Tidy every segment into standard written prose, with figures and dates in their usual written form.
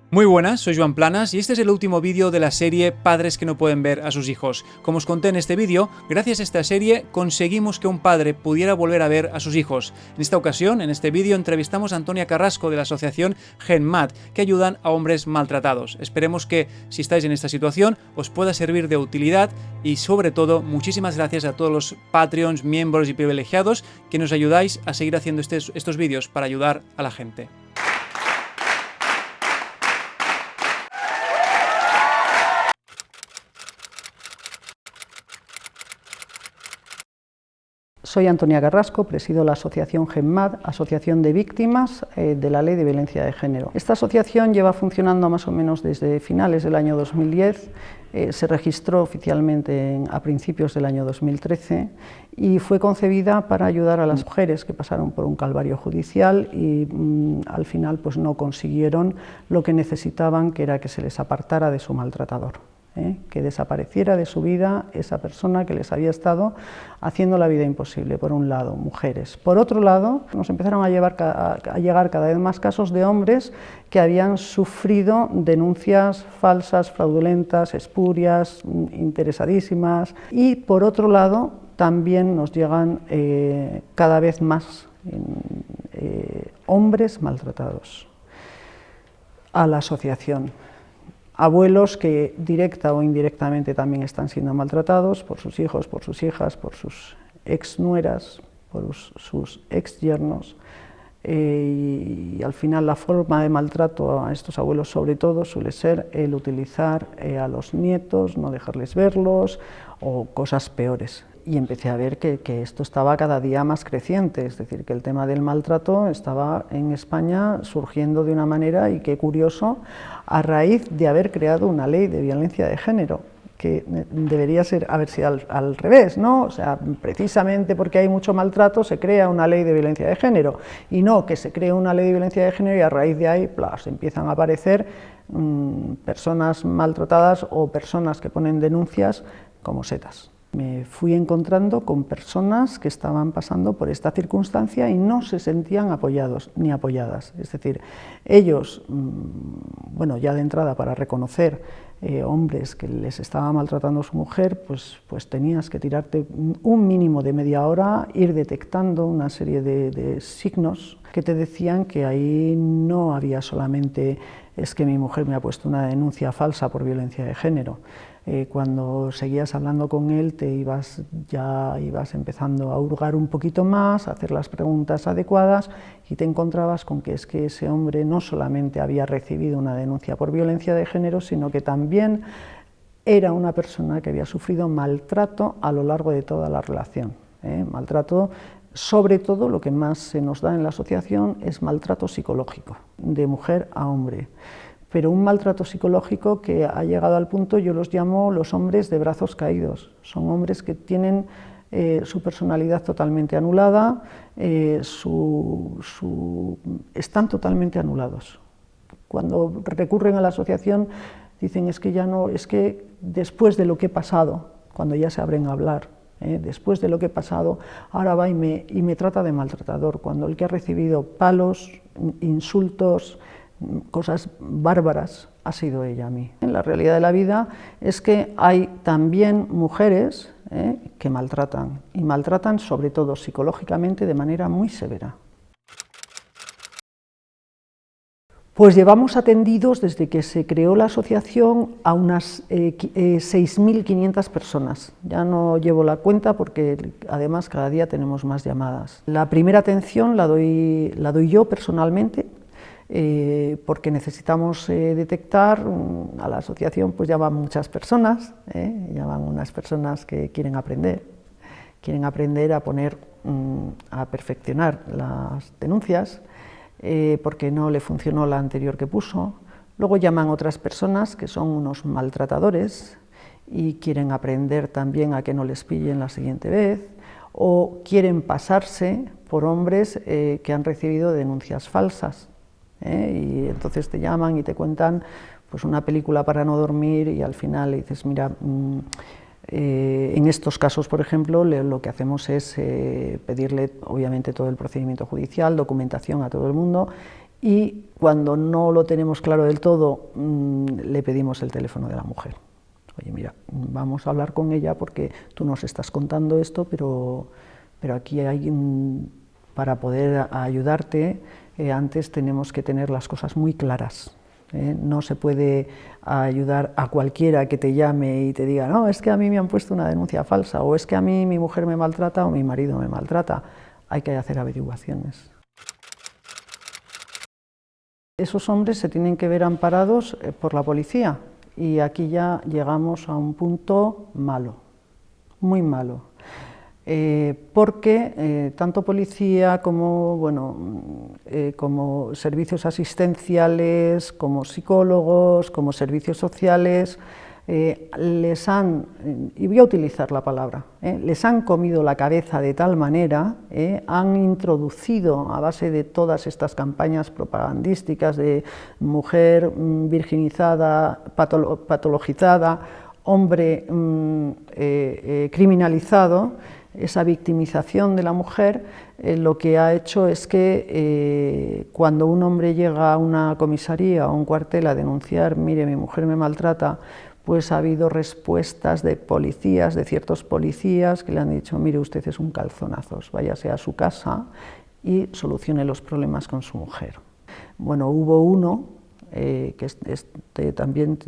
Muy buenas, soy Joan Planas y este es el último vídeo de la serie Padres que no pueden ver a sus hijos. Como os conté en este vídeo, gracias a esta serie conseguimos que un padre pudiera volver a ver a sus hijos. En esta ocasión, en este vídeo, entrevistamos a Antonia Carrasco de la asociación GenMat, que ayudan a hombres maltratados. Esperemos que, si estáis en esta situación, os pueda servir de utilidad y, sobre todo, muchísimas gracias a todos los Patreons, miembros y privilegiados que nos ayudáis a seguir haciendo estos vídeos para ayudar a la gente. Soy Antonia Carrasco, presido la asociación GenMat, Asociación de Víctimas de la Ley de Violencia de Género. Esta asociación lleva funcionando más o menos desde finales del año 2010, se registró oficialmente a principios del año 2013 y fue concebida para ayudar a las mujeres que pasaron por un calvario judicial y al final pues no consiguieron lo que necesitaban, que era que se les apartara de su maltratador. Que desapareciera de su vida esa persona que les había estado haciendo la vida imposible, por un lado, mujeres. Por otro lado, nos empezaron a llegar cada vez más casos de hombres que habían sufrido denuncias falsas, fraudulentas, espurias, interesadísimas. Y por otro lado, también nos llegan cada vez más hombres maltratados a la asociación. Abuelos que directa o indirectamente también están siendo maltratados por sus hijos, por sus hijas, por sus exnueras, por sus exyernos. Y al final la forma de maltrato a estos abuelos sobre todo suele ser el utilizar a los nietos, no dejarles verlos o cosas peores. Y empecé a ver que esto estaba cada día más creciente, es decir, que el tema del maltrato estaba en España surgiendo de una manera, y qué curioso, a raíz de haber creado una ley de violencia de género, que debería haber sido al revés, ¿no? O sea, precisamente porque hay mucho maltrato se crea una ley de violencia de género, y no que se cree una ley de violencia de género y a raíz de ahí empiezan a aparecer personas maltratadas o personas que ponen denuncias como setas. Me fui encontrando con personas que estaban pasando por esta circunstancia y no se sentían apoyados ni apoyadas. Es decir, ellos, bueno, ya de entrada para reconocer hombres que les estaba maltratando a su mujer, pues tenías que tirarte un mínimo de media hora, ir detectando una serie de signos que te decían que ahí no había solamente es que mi mujer me ha puesto una denuncia falsa por violencia de género. Cuando seguías hablando con él ya ibas empezando a hurgar un poquito más, a hacer las preguntas adecuadas y te encontrabas con que es que ese hombre no solamente había recibido una denuncia por violencia de género, sino que también era una persona que había sufrido maltrato a lo largo de toda la relación. Maltrato, sobre todo lo que más se nos da en la asociación es maltrato psicológico, de mujer a hombre. Pero un maltrato psicológico que ha llegado al punto, yo los llamo los hombres de brazos caídos. Son hombres que tienen su personalidad totalmente anulada, están totalmente anulados. Cuando recurren a la asociación dicen es que ya no, es que después de lo que he pasado, cuando ya se abren a hablar, después de lo que he pasado, ahora va y me trata de maltratador, cuando el que ha recibido palos, insultos, cosas bárbaras, ha sido ella a mí. La realidad de la vida es que hay también mujeres que maltratan, y maltratan sobre todo psicológicamente de manera muy severa. Pues llevamos atendidos desde que se creó la asociación a unas 6.500 personas. Ya no llevo la cuenta porque además cada día tenemos más llamadas. La primera atención la doy yo personalmente, porque necesitamos detectar, a la asociación pues ya van muchas personas, ya van unas personas que quieren aprender a a perfeccionar las denuncias, porque no le funcionó la anterior que puso. Luego llaman otras personas que son unos maltratadores y quieren aprender también a que no les pillen la siguiente vez, o quieren pasarse por hombres que han recibido denuncias falsas. Y entonces te llaman y te cuentan pues una película para no dormir y al final le dices, mira, en estos casos, por ejemplo, lo que hacemos es pedirle obviamente todo el procedimiento judicial, documentación a todo el mundo y cuando no lo tenemos claro del todo, le pedimos el teléfono de la mujer. Oye, mira, vamos a hablar con ella porque tú nos estás contando esto, pero aquí hay, para poder ayudarte, antes tenemos que tener las cosas muy claras. No se puede ayudar a cualquiera que te llame y te diga, no, es que a mí me han puesto una denuncia falsa, o es que a mí mi mujer me maltrata o mi marido me maltrata. Hay que hacer averiguaciones. Esos hombres se tienen que ver amparados por la policía, y aquí ya llegamos a un punto malo, muy malo. Porque tanto policía como, como servicios asistenciales, como psicólogos, como servicios sociales, les han, y voy a utilizar la palabra, les han comido la cabeza de tal manera, han introducido a base de todas estas campañas propagandísticas de mujer virginizada, patologizada, hombre criminalizado, esa victimización de la mujer, lo que ha hecho es que cuando un hombre llega a una comisaría o un cuartel a denunciar, mire, mi mujer me maltrata, pues ha habido respuestas de policías, de ciertos policías, que le han dicho, mire, usted es un calzonazos, váyase a su casa y solucione los problemas con su mujer. Bueno, hubo uno, que también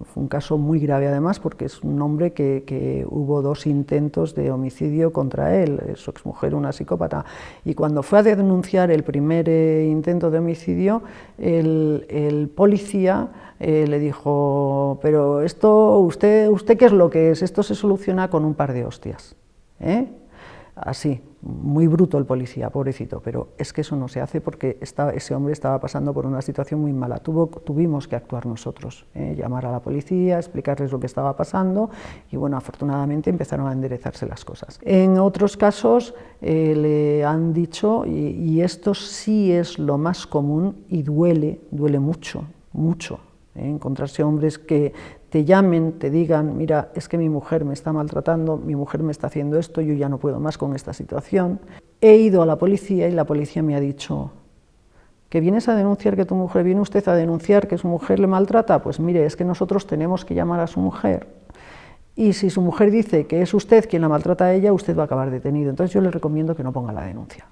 fue un caso muy grave además, porque es un hombre que hubo 2 intentos de homicidio contra él, su exmujer, una psicópata, y cuando fue a denunciar el primer intento de homicidio, el policía le dijo, pero esto, ¿usted qué es lo que es? Esto se soluciona con un par de hostias, así. Muy bruto el policía, pobrecito, pero es que eso no se hace porque ese hombre estaba pasando por una situación muy mala. Tuvimos que actuar nosotros, llamar a la policía, explicarles lo que estaba pasando y bueno, afortunadamente empezaron a enderezarse las cosas. En otros casos le han dicho, y esto sí es lo más común y duele mucho, mucho, encontrarse hombres que te llamen, te digan, mira, es que mi mujer me está maltratando, mi mujer me está haciendo esto, yo ya no puedo más con esta situación. He ido a la policía y la policía me ha dicho, ¿que vienes a denunciar que tu mujer, viene usted a denunciar que su mujer le maltrata? Pues mire, es que nosotros tenemos que llamar a su mujer. Y si su mujer dice que es usted quien la maltrata a ella, usted va a acabar detenido. Entonces yo le recomiendo que no ponga la denuncia.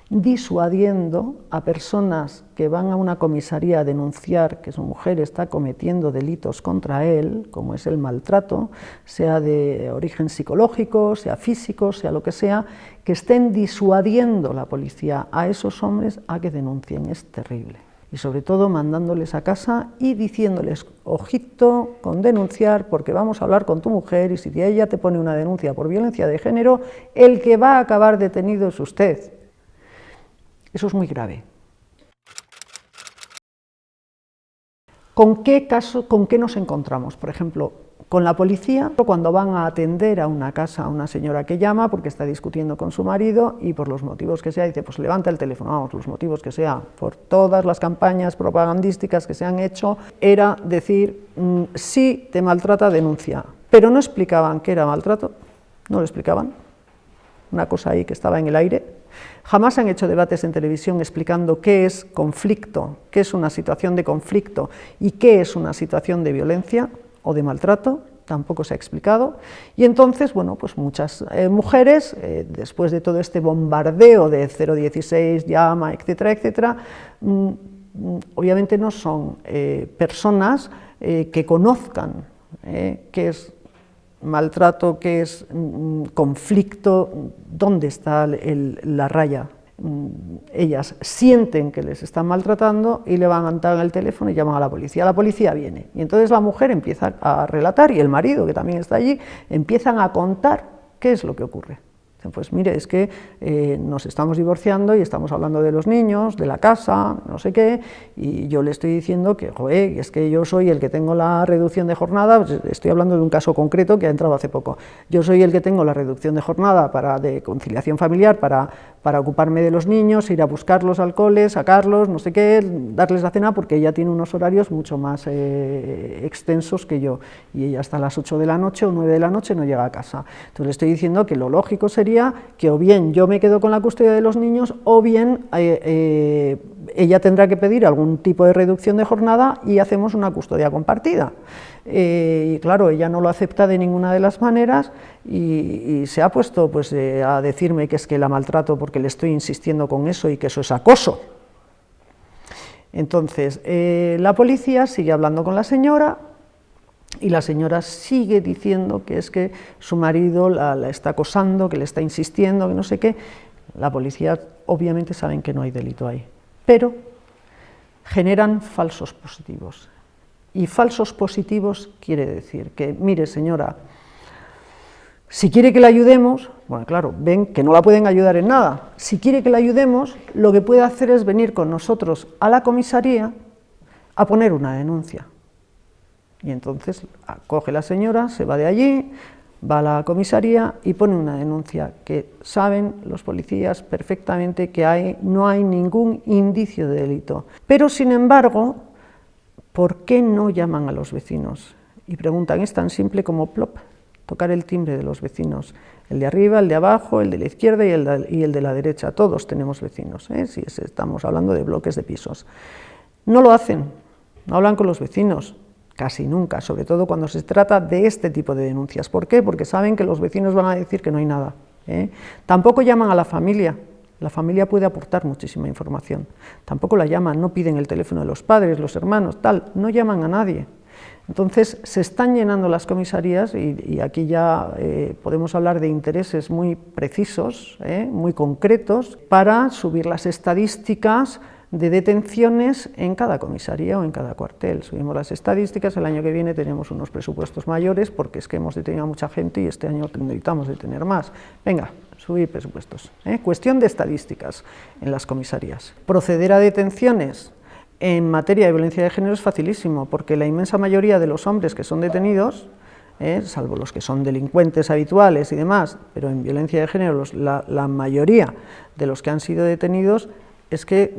Disuadiendo a personas que van a una comisaría a denunciar que su mujer está cometiendo delitos contra él, como es el maltrato, sea de origen psicológico, sea físico, sea lo que sea, que estén disuadiendo la policía a esos hombres a que denuncien, es terrible. Y sobre todo mandándoles a casa y diciéndoles, ojito con denunciar porque vamos a hablar con tu mujer y si ella te pone una denuncia por violencia de género, el que va a acabar detenido es usted. Eso es muy grave. ¿Con qué nos encontramos? Por ejemplo, con la policía, cuando van a atender a una casa a una señora que llama porque está discutiendo con su marido y por los motivos que sea, dice, pues levanta el teléfono, vamos, los motivos que sea, por todas las campañas propagandísticas que se han hecho, era decir, si te maltrata, denuncia. Pero no explicaban qué era maltrato, no lo explicaban, una cosa ahí que estaba en el aire. Jamás han hecho debates en televisión explicando qué es conflicto, qué es una situación de conflicto y qué es una situación de violencia o de maltrato, tampoco se ha explicado. Y entonces, bueno, pues muchas mujeres, después de todo este bombardeo de 016, llama, etcétera, etcétera, obviamente no son personas que conozcan qué es maltrato, que es conflicto, ¿dónde está la raya? Ellas sienten que les están maltratando y levantan el teléfono y llaman a la policía viene. Y entonces la mujer empieza a relatar y el marido, que también está allí, empiezan a contar qué es lo que ocurre. Pues mire, es que nos estamos divorciando y estamos hablando de los niños, de la casa, no sé qué, y yo le estoy diciendo que, joder, es que yo soy el que tengo la reducción de jornada, pues estoy hablando de un caso concreto que ha entrado hace poco, yo soy el que tengo la reducción de jornada de conciliación familiar para ocuparme de los niños, ir a buscarlos al cole, sacarlos, no sé qué, darles la cena, porque ella tiene unos horarios mucho más extensos que yo, y ella hasta las 8 de la noche o 9 de la noche no llega a casa. Entonces le estoy diciendo que lo lógico sería que o bien yo me quedo con la custodia de los niños, o bien ella tendrá que pedir algún tipo de reducción de jornada y hacemos una custodia compartida. Y claro, ella no lo acepta de ninguna de las maneras y se ha puesto pues, a decirme que es que la maltrato porque le estoy insistiendo con eso y que eso es acoso. Entonces, la policía sigue hablando con la señora y la señora sigue diciendo que es que su marido la está acosando, que le está insistiendo, que no sé qué. La policía obviamente saben que no hay delito ahí, pero generan falsos positivos. Y falsos positivos quiere decir que, mire señora, si quiere que la ayudemos, bueno claro, ven que no la pueden ayudar en nada, si quiere que la ayudemos, lo que puede hacer es venir con nosotros a la comisaría a poner una denuncia. Y entonces coge la señora, se va de allí, va a la comisaría y pone una denuncia, que saben los policías perfectamente que no hay ningún indicio de delito. Pero sin embargo, ¿por qué no llaman a los vecinos? Y preguntan, es tan simple como plop, tocar el timbre de los vecinos, el de arriba, el de abajo, el de la izquierda y el de la derecha, todos tenemos vecinos, si estamos hablando de bloques de pisos. No lo hacen, no hablan con los vecinos, casi nunca, sobre todo cuando se trata de este tipo de denuncias. ¿Por qué? Porque saben que los vecinos van a decir que no hay nada. Tampoco llaman a la familia. La familia puede aportar muchísima información. Tampoco la llaman, no piden el teléfono de los padres, los hermanos, tal, no llaman a nadie. Entonces se están llenando las comisarías y aquí ya podemos hablar de intereses muy precisos, muy concretos, para subir las estadísticas de detenciones en cada comisaría o en cada cuartel. Subimos las estadísticas, el año que viene tenemos unos presupuestos mayores porque es que hemos detenido a mucha gente y este año necesitamos detener más. Venga, subir presupuestos. Cuestión de estadísticas en las comisarías. Proceder a detenciones en materia de violencia de género es facilísimo, porque la inmensa mayoría de los hombres que son detenidos, salvo los que son delincuentes habituales y demás, pero en violencia de género la mayoría de los que han sido detenidos, es que,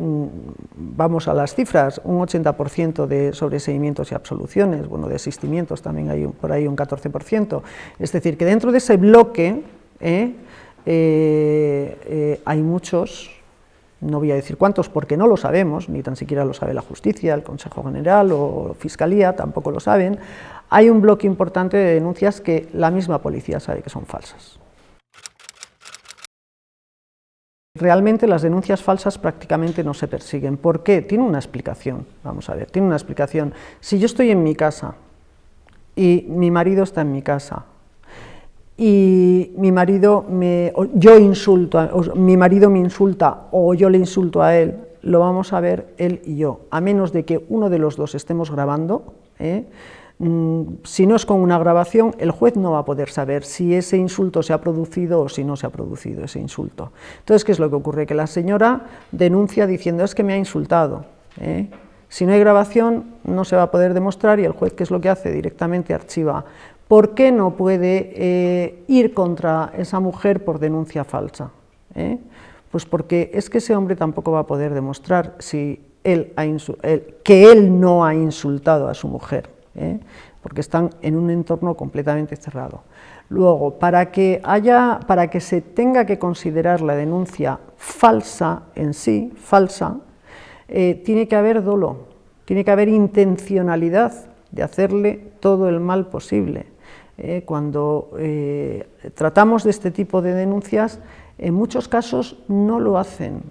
vamos a las cifras, un 80% de sobreseimientos y absoluciones, bueno, de asistimientos también hay por ahí un 14%, es decir, que dentro de ese bloque hay muchos, no voy a decir cuántos porque no lo sabemos, ni tan siquiera lo sabe la Justicia, el Consejo General o Fiscalía, tampoco lo saben, hay un bloque importante de denuncias que la misma policía sabe que son falsas. Realmente las denuncias falsas prácticamente no se persiguen. ¿Por qué? Tiene una explicación, vamos a ver, tiene una explicación. Si yo estoy en mi casa y mi marido está en mi casa y mi marido me insulta o yo le insulto a él, lo vamos a ver él y yo, a menos de que uno de los dos estemos grabando, si no es con una grabación, el juez no va a poder saber si ese insulto se ha producido o si no se ha producido ese insulto. Entonces, ¿qué es lo que ocurre? Que la señora denuncia diciendo, es que me ha insultado. Si no hay grabación, no se va a poder demostrar y el juez, ¿qué es lo que hace? Directamente archiva. ¿Por qué no puede ir contra esa mujer por denuncia falsa? Pues porque es que ese hombre tampoco va a poder demostrar si que él no ha insultado a su mujer, porque están en un entorno completamente cerrado. Luego, para que se tenga que considerar la denuncia falsa en sí, tiene que haber dolo, tiene que haber intencionalidad de hacerle todo el mal posible. Cuando tratamos de este tipo de denuncias, en muchos casos no lo hacen.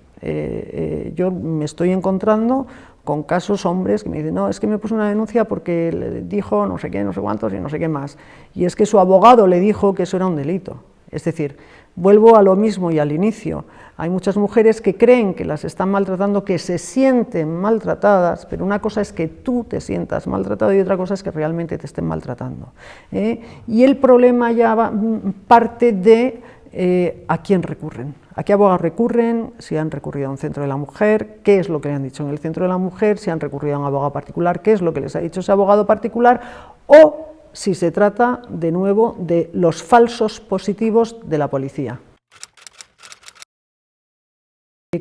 Yo me estoy encontrando con casos, hombres que me dicen, no, es que me puso una denuncia porque le dijo no sé qué, no sé cuántos y no sé qué más, y es que su abogado le dijo que eso era un delito. Es decir, vuelvo a lo mismo y al inicio, hay muchas mujeres que creen que las están maltratando, que se sienten maltratadas, pero una cosa es que tú te sientas maltratado y otra cosa es que realmente te estén maltratando. Y el problema ya parte de a quién recurren, a qué abogado recurren, si han recurrido a un centro de la mujer, qué es lo que le han dicho en el centro de la mujer, si han recurrido a un abogado particular, qué es lo que les ha dicho ese abogado particular, o si se trata de nuevo de los falsos positivos de la policía.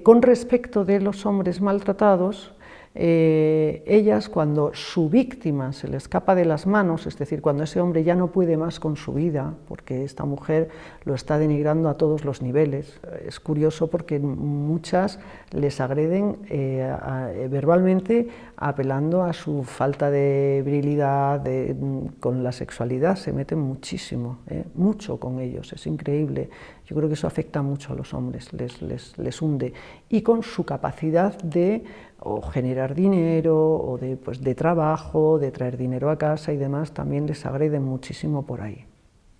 Con respecto de los hombres maltratados, ellas, cuando su víctima se le escapa de las manos, es decir, cuando ese hombre ya no puede más con su vida, porque esta mujer lo está denigrando a todos los niveles, es curioso porque muchas les agreden verbalmente, apelando a su falta de virilidad, con la sexualidad, se meten muchísimo, mucho con ellos, es increíble. Yo creo que eso afecta mucho a los hombres, les hunde, y con su capacidad de generar dinero, o de trabajo, de traer dinero a casa y demás, también les agreden muchísimo por ahí.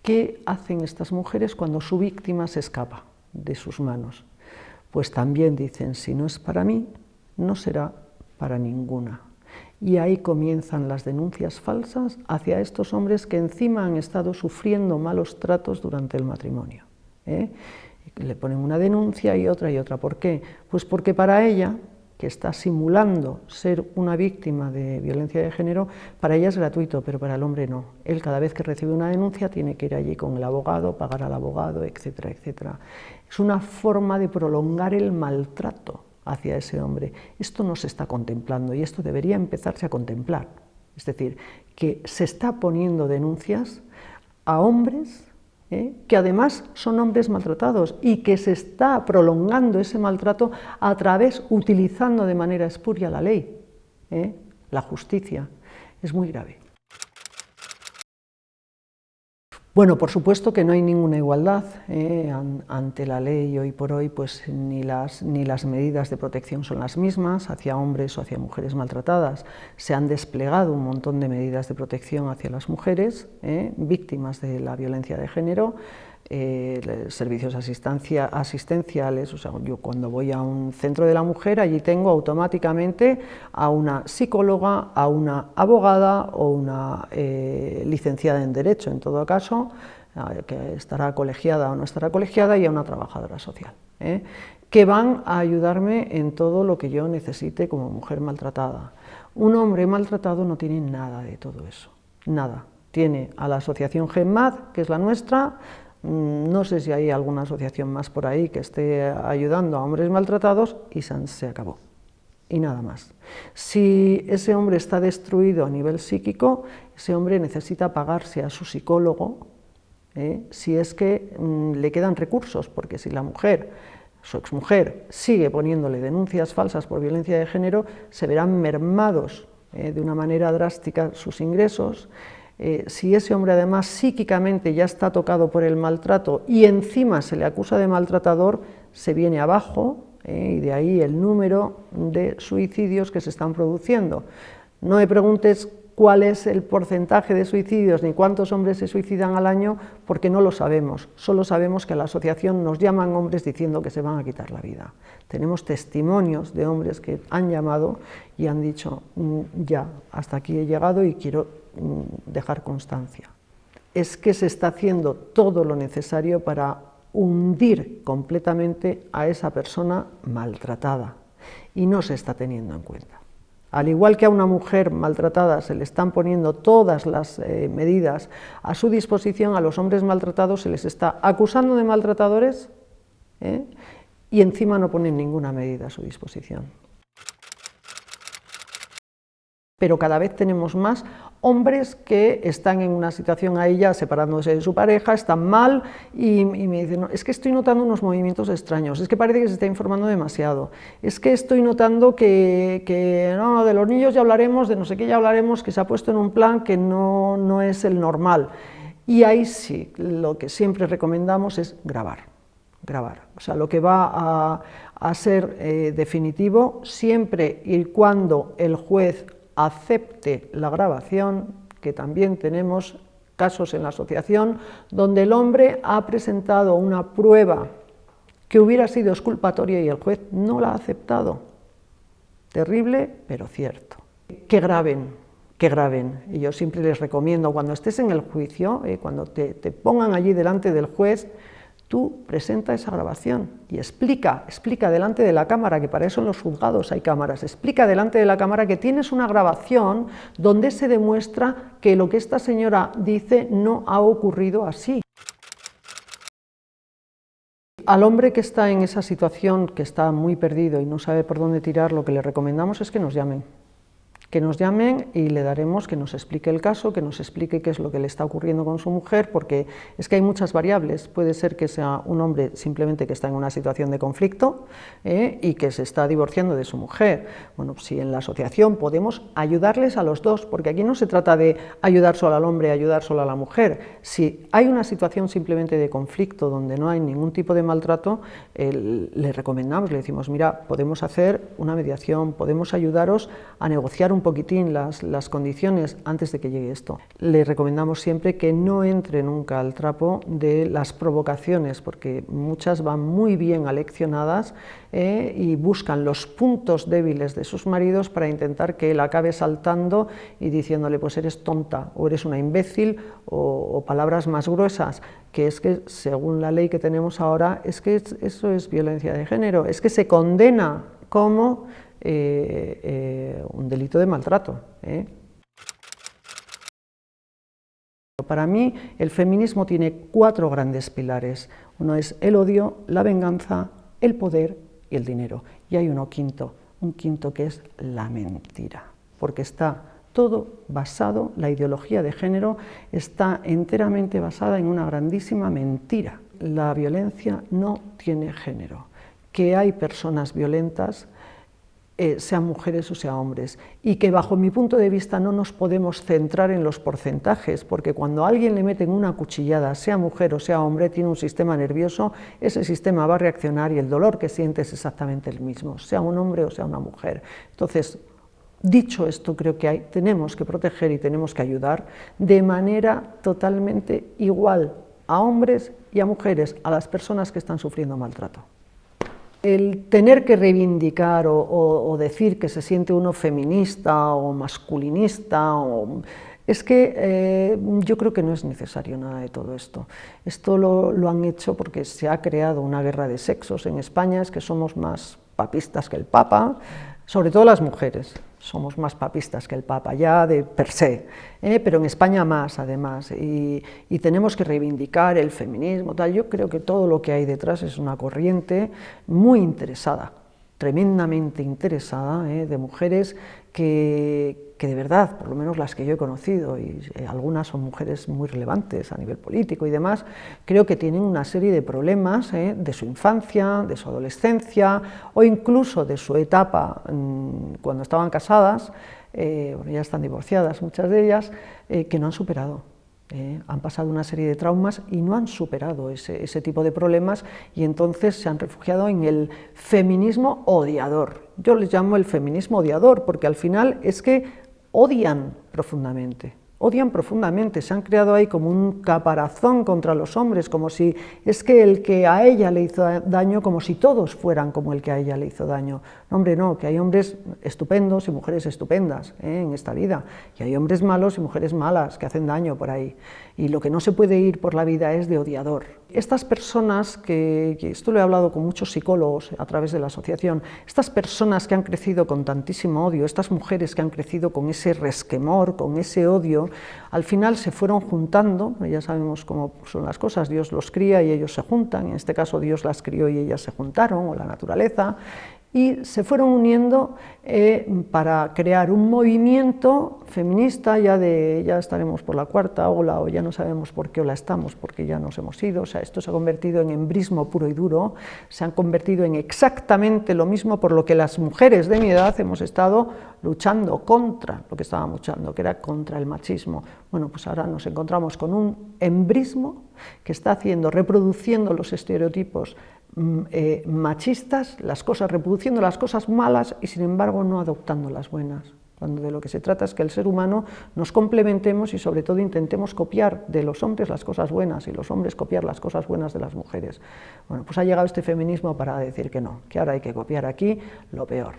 ¿Qué hacen estas mujeres cuando su víctima se escapa de sus manos? Pues también dicen, si no es para mí, no será para ninguna. Y ahí comienzan las denuncias falsas hacia estos hombres que encima han estado sufriendo malos tratos durante el matrimonio. Le ponen una denuncia y otra y otra. ¿Por qué? Pues porque para ella, que está simulando ser una víctima de violencia de género, para ella es gratuito, pero para el hombre no. Él, cada vez que recibe una denuncia, tiene que ir allí con el abogado, pagar al abogado, etcétera, etcétera. Es una forma de prolongar el maltrato hacia ese hombre. Esto no se está contemplando y esto debería empezarse a contemplar. Es decir, que se está poniendo denuncias a hombres que además son hombres maltratados, y que se está prolongando ese maltrato a través, utilizando de manera espuria la ley, la justicia. Es muy grave. Bueno, por supuesto que no hay ninguna igualdad ante la ley hoy por hoy, pues ni las medidas de protección son las mismas hacia hombres o hacia mujeres maltratadas. Se han desplegado un montón de medidas de protección hacia las mujeres víctimas de la violencia de género, servicios asistenciales. O sea, yo cuando voy a un centro de la mujer, allí tengo automáticamente a una psicóloga, a una abogada o una licenciada en Derecho, en todo caso, que estará colegiada o no estará colegiada, y a una trabajadora social, que van a ayudarme en todo lo que yo necesite como mujer maltratada. Un hombre maltratado no tiene nada de todo eso, nada. Tiene a la asociación GEMMAD, que es la nuestra. No sé si hay alguna asociación más por ahí que esté ayudando a hombres maltratados, y se acabó. Y nada más. Si ese hombre está destruido a nivel psíquico, ese hombre necesita pagarse a su psicólogo, si es que le quedan recursos, porque si la mujer, su exmujer, sigue poniéndole denuncias falsas por violencia de género, se verán mermados de una manera drástica sus ingresos. Si ese hombre además psíquicamente ya está tocado por el maltrato y encima se le acusa de maltratador, se viene abajo, y de ahí el número de suicidios que se están produciendo. No me preguntes cuál es el porcentaje de suicidios ni cuántos hombres se suicidan al año, porque no lo sabemos. Solo sabemos que a la asociación nos llaman hombres diciendo que se van a quitar la vida. Tenemos testimonios de hombres que han llamado y han dicho, ya, hasta aquí he llegado y quiero dejar constancia. Es que se está haciendo todo lo necesario para hundir completamente a esa persona maltratada, y no se está teniendo en cuenta. Al igual que a una mujer maltratada se le están poniendo todas las medidas a su disposición, a los hombres maltratados se les está acusando de maltratadores, y encima no ponen ninguna medida a su disposición. Pero cada vez tenemos más hombres que están en una situación ahí ya separándose de su pareja, están mal, y me dicen, no, es que estoy notando unos movimientos extraños, es que parece que se está informando demasiado, es que estoy notando que no, de los niños ya hablaremos, de no sé qué ya hablaremos, que se ha puesto en un plan que no es el normal. Y ahí sí, lo que siempre recomendamos es grabar. O sea, lo que va a ser definitivo, siempre y cuando el juez acepte la grabación, que también tenemos casos en la asociación donde el hombre ha presentado una prueba que hubiera sido exculpatoria y el juez no la ha aceptado. Terrible, pero cierto. Que graben. Y yo siempre les recomiendo, cuando estés en el juicio, cuando te pongan allí delante del juez, tú presenta esa grabación y explica delante de la cámara, que para eso en los juzgados hay cámaras, explica delante de la cámara que tienes una grabación donde se demuestra que lo que esta señora dice no ha ocurrido así. Al hombre que está en esa situación, que está muy perdido y no sabe por dónde tirar, lo que le recomendamos es que nos llamen. Que nos llamen y le daremos que nos explique el caso, que nos explique qué es lo que le está ocurriendo con su mujer, porque es que hay muchas variables. Puede ser que sea un hombre simplemente que está en una situación de conflicto y que se está divorciando de su mujer. Bueno, si en la asociación podemos ayudarles a los dos, porque aquí no se trata de ayudar solo al hombre, ayudar solo a la mujer. Si hay una situación simplemente de conflicto donde no hay ningún tipo de maltrato, le recomendamos, le decimos, mira, podemos hacer una mediación, podemos ayudaros a negociar un poquitín las condiciones antes de que llegue esto. Le recomendamos siempre que no entre nunca al trapo de las provocaciones, porque muchas van muy bien aleccionadas y buscan los puntos débiles de sus maridos para intentar que él acabe saltando y diciéndole, pues eres tonta, o eres una imbécil, o palabras más gruesas, que es que según la ley que tenemos ahora, es que eso es violencia de género, es que se condena como un delito de maltrato. Para mí, el feminismo tiene 4 grandes pilares. Uno es el odio, la venganza, el poder y el dinero. Y hay un quinto que es la mentira, porque está todo basado, la ideología de género está enteramente basada en una grandísima mentira. La violencia no tiene género, que hay personas violentas, sean mujeres o sean hombres, y que bajo mi punto de vista no nos podemos centrar en los porcentajes, porque cuando a alguien le meten una cuchillada, sea mujer o sea hombre, tiene un sistema nervioso, ese sistema va a reaccionar y el dolor que siente es exactamente el mismo, sea un hombre o sea una mujer. Entonces, dicho esto, creo que tenemos que proteger y tenemos que ayudar de manera totalmente igual a hombres y a mujeres, a las personas que están sufriendo maltrato. El tener que reivindicar o decir que se siente uno feminista o masculinista, es que yo creo que no es necesario nada de todo esto. Esto lo han hecho porque se ha creado una guerra de sexos en España, es que somos más papistas que el Papa, sobre todo las mujeres. Somos más papistas que el Papa, ya de per se, pero en España más, además, y tenemos que reivindicar el feminismo, tal. Yo creo que todo lo que hay detrás es una corriente muy interesada, tremendamente interesada, de mujeres que de verdad, por lo menos las que yo he conocido, y algunas son mujeres muy relevantes a nivel político y demás, creo que tienen una serie de problemas de su infancia, de su adolescencia, o incluso de su etapa cuando estaban casadas, ya están divorciadas muchas de ellas, que no han superado. Han pasado una serie de traumas y no han superado ese tipo de problemas, y entonces se han refugiado en el feminismo odiador. Yo les llamo el feminismo odiador porque al final es que odian profundamente, se han creado ahí como un caparazón contra los hombres, como si es que el que a ella le hizo daño, como si todos fueran como el que a ella le hizo daño. No, hombre, no, que hay hombres estupendos y mujeres estupendas en esta vida, y hay hombres malos y mujeres malas que hacen daño por ahí, y lo que no se puede ir por la vida es de odiador. Estas personas, que esto lo he hablado con muchos psicólogos a través de la asociación, estas personas que han crecido con tantísimo odio, estas mujeres que han crecido con ese resquemor, con ese odio, al final se fueron juntando, ya sabemos cómo son las cosas, Dios los cría y ellos se juntan, en este caso Dios las crió y ellas se juntaron, o la naturaleza, y se fueron uniendo para crear un movimiento feminista, ya estaremos por la 4ª ola, o ya no sabemos por qué ola estamos, porque ya nos hemos ido. O sea, esto se ha convertido en embrismo puro y duro, se han convertido en exactamente lo mismo por lo que las mujeres de mi edad hemos estado luchando contra, lo que estábamos luchando, que era contra el machismo. Bueno, pues ahora nos encontramos con un embrismo que está reproduciendo los estereotipos machistas, reproduciendo las cosas malas y sin embargo no adoptando las buenas, cuando de lo que se trata es que el ser humano nos complementemos y sobre todo intentemos copiar de los hombres las cosas buenas y los hombres copiar las cosas buenas de las mujeres. Bueno, pues ha llegado este feminismo para decir que no, que ahora hay que copiar aquí lo peor.